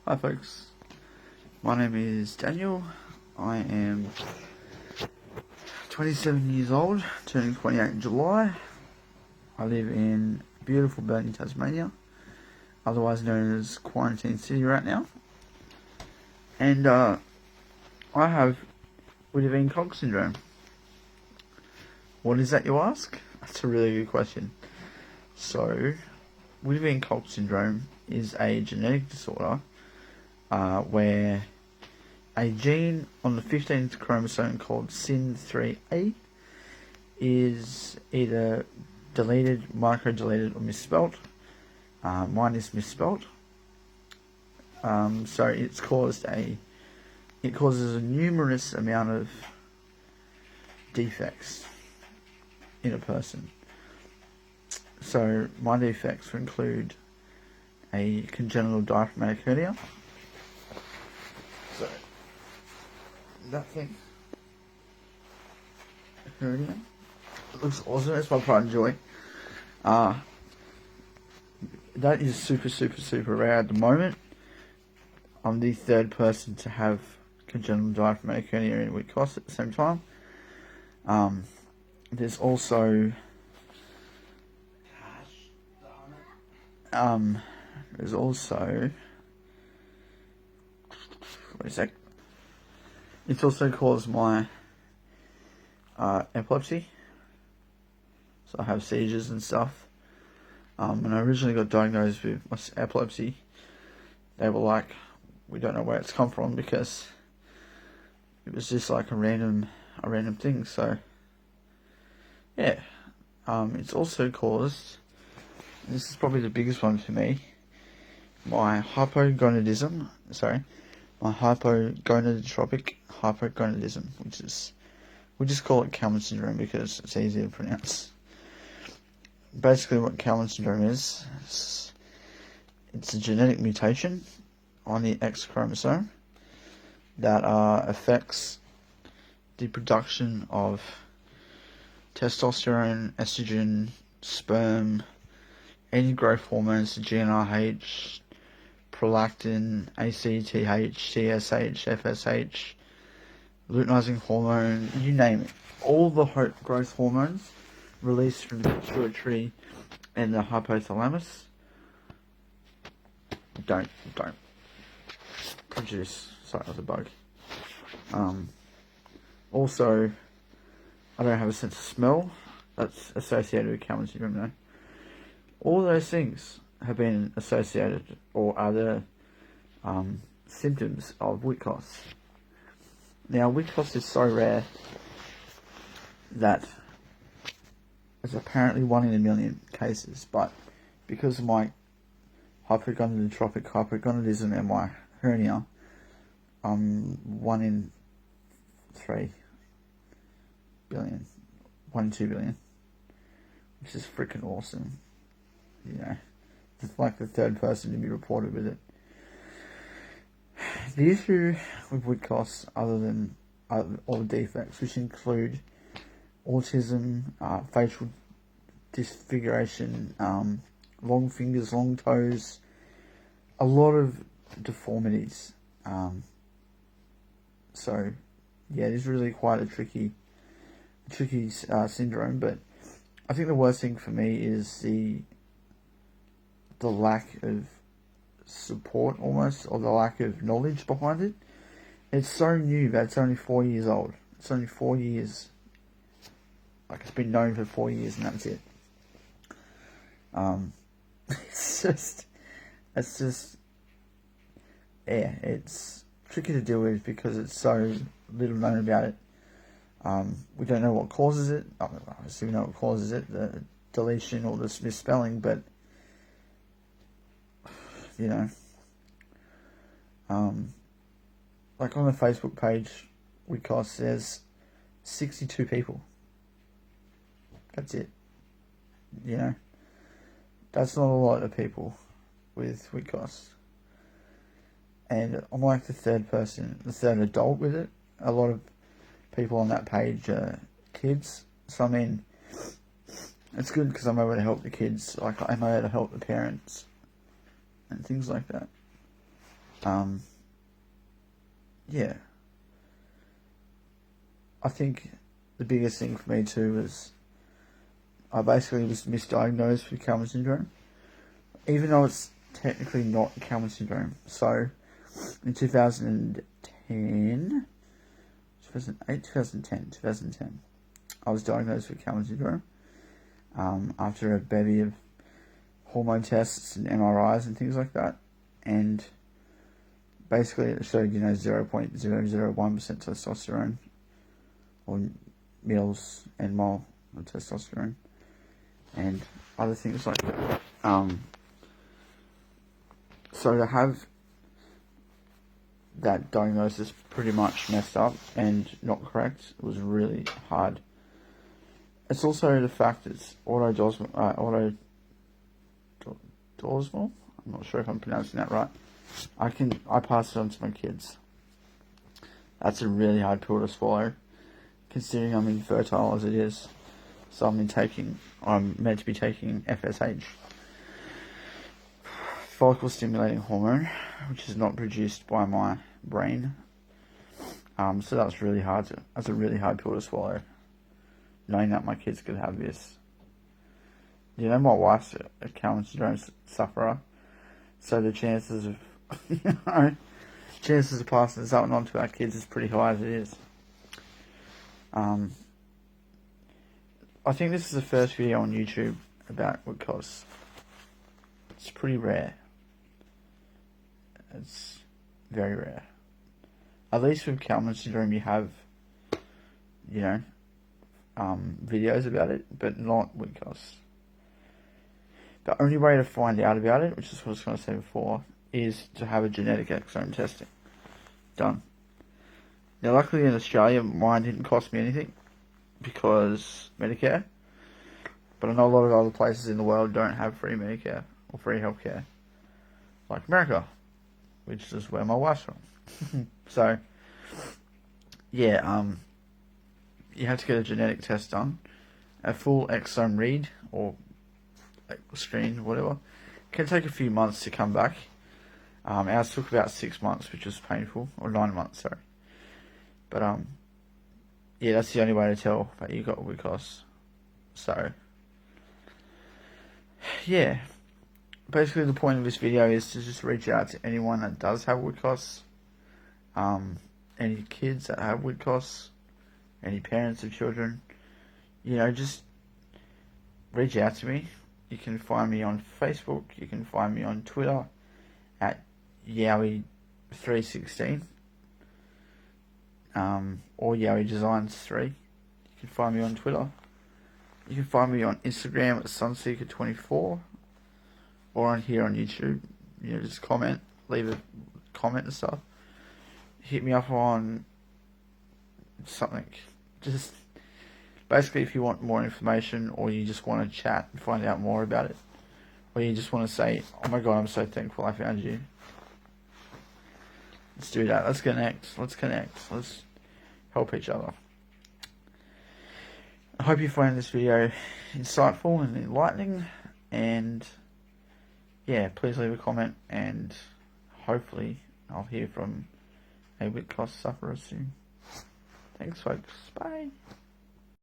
Hi folks, my name is Daniel. I am 27 years old, turning 28 in July. I live in beautiful Burnie, Tasmania, otherwise known as Quarantine City right now. And I have Witteveen-Kolk Syndrome. What is that, you ask? That's a really good question. So, Witteveen-Kolk Syndrome is a genetic disorder where a gene on the 15th chromosome called SYN3A is either deleted, microdeleted, or misspelt. Mine is misspelt. So it causes a numerous amount of defects in a person. So my defects include a congenital diaphragmatic hernia. So that thing, hernia, it looks awesome. It's my pride and joy. That is super rare at the moment. I'm the third person to have congenital diaphragmatic hernia in WITKOS at the same time. There's also wait a sec. It's also caused my epilepsy. So I have seizures and stuff. When I originally got diagnosed with my epilepsy, they were like, we don't know where it's come from, because it was just like a random thing. So yeah, it's also caused, and this is probably the biggest one for me, my hypogonadism. My hypogonadotropic hypogonadism, we just call it Kalman syndrome because it's easier to pronounce. Basically, what Kalman syndrome is, it's a genetic mutation on the X chromosome that affects the production of testosterone, estrogen, sperm, any growth hormones, GnRH, prolactin, ACTH, TSH, FSH, luteinizing hormone, you name it. All the growth hormones released from the pituitary and the hypothalamus don't produce. Sorry, that was a bug. Also, I don't have a sense of smell. That's associated with Kalman syndrome now. All those things have been associated or are the symptoms of WITKOS. Now, WITKOS is so rare that it's apparently 1 in a million cases, but because of my hypogonadotropic hypogonadism and my hernia, I'm 1 in 3 billion, 1 in 2 billion, which is freaking awesome. You know, it's like the third person to be reported with it. The issue with WITKOS, other than all the defects, which include autism, facial disfiguration, long fingers, long toes, a lot of deformities. So, yeah, it is really quite a tricky syndrome. But I think the worst thing for me is the lack of support, almost, or the lack of knowledge behind it. It's so new that it's only 4 years old. It's only 4 years. Like, it's been known for 4 years and that's it. It's tricky to deal with because it's so little known about it. We don't know what causes it. Obviously we know what causes it, the deletion or the misspelling, but you know, like on the Facebook page, WITKOS, there's 62 people. That's it. You know, that's not a lot of people with WITKOS. And I'm like the third adult with it. A lot of people on that page are kids. So I mean, it's good because I'm able to help the kids. Like, I'm able to help the parents and things like that. Yeah. I think the biggest thing for me too was I basically was misdiagnosed with Kalman syndrome, even though it's technically not Kalman syndrome. So, in 2010, I was diagnosed with Kalman syndrome after a bevy of hormone tests and MRIs and things like that. And basically it showed, 0.001% testosterone, or mils and mole of testosterone, and other things like that. So to have that diagnosis pretty much messed up and not correct was really hard. It's also the fact it's autosomal. I'm not sure if I'm pronouncing that right. I pass it on to my kids. That's a really hard pill to swallow, considering I'm infertile as it is. So I'm meant to be taking FSH, follicle stimulating hormone, which is not produced by my brain. So that's really hard. That's a really hard pill to swallow, knowing that my kids could have this. My wife's a Kalman syndrome sufferer, so the chances of chances of passing something on to our kids is pretty high as it is. I think this is the first video on YouTube about WITKOS. It's pretty rare. It's very rare. At least with Kalman syndrome you have, videos about it, but not WITKOS. The only way to find out about it, which is what I was going to say before, is to have a genetic exome testing done. Now, luckily in Australia, mine didn't cost me anything because Medicare. But I know a lot of other places in the world don't have free Medicare or free healthcare, like America, which is where my wife's from. So, yeah, you have to get a genetic test done, a full exome read or screen, whatever. It can take a few months to come back. Ours took about 6 months, which was painful, or 9 months, sorry. But yeah, that's the only way to tell that you got WITKOS. So, yeah, basically the point of this video is to just reach out to anyone that does have WITKOS, any kids that have WITKOS, any parents of children, just reach out to me. You can find me on Facebook, you can find me on Twitter at Yowie316, or Yowie Designs 3. You can find me on Twitter. You can find me on Instagram at Sunseeker24, or on here on YouTube. Just comment, leave a comment and stuff. Hit me up on something. Just basically, if you want more information, or you just want to chat and find out more about it, or you just want to say, "Oh my God, I'm so thankful I found you." Let's do that. Let's connect. Let's help each other. I hope you find this video insightful and enlightening, and yeah, please leave a comment, and hopefully I'll hear from a WITKOS sufferer soon. Thanks folks, bye.